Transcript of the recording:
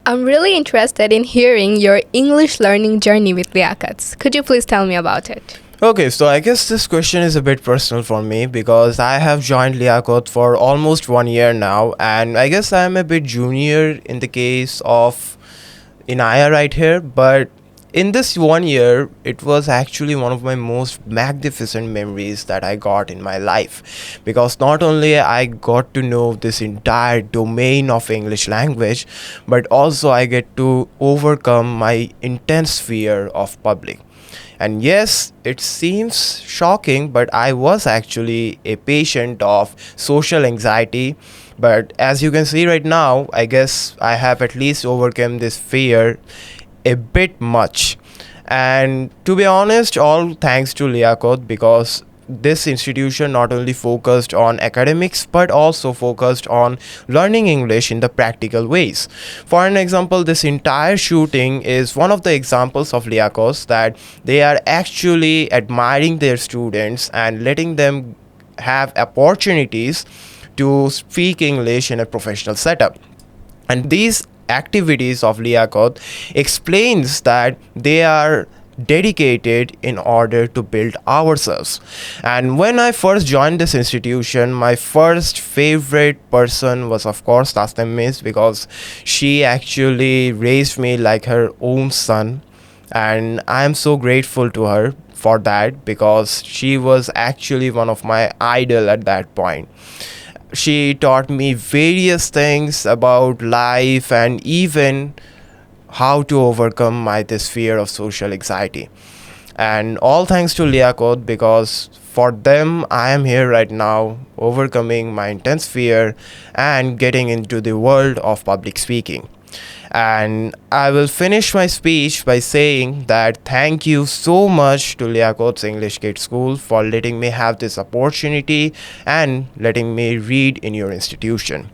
I'm really interested in hearing your English learning journey with Liakat. Could you please tell me about it? Okay, so I guess this question is a bit personal for me because I have joined Liakat for almost 1 year now, and I guess I'm a bit junior in the case of Inaya right here, but in this 1 year, it was actually one of my most magnificent memories that I got in my life because not only I got to know this entire domain of English language, but also I get to overcome my intense fear of public. And yes, it seems shocking, but I was actually a patient of social anxiety. But as you can see right now, I guess I have at least overcome this fear a bit much. And to be honest, all thanks to Liaquat because this institution not only focused on academics but also focused on learning English in the practical ways. For an example, this entire shooting is one of the examples of Liakos that they are actually admiring their students and letting them have opportunities to speak English in a professional setup. And these activities of Liaquat explains that they are dedicated in order to build ourselves. And when I first joined this institution, my first favorite person was of course Tasnim Miss because she actually raised me like her own son, and I am so grateful to her for that because she was actually one of my idol at that point. She taught me various things about life and even how to overcome my this fear of social anxiety. And all thanks to Liaquat because for them I am here right now overcoming my intense fear and getting into the world of public speaking. And I will finish my speech by saying that thank you so much to Liaquat's English Kids School for letting me have this opportunity and letting me read in your institution.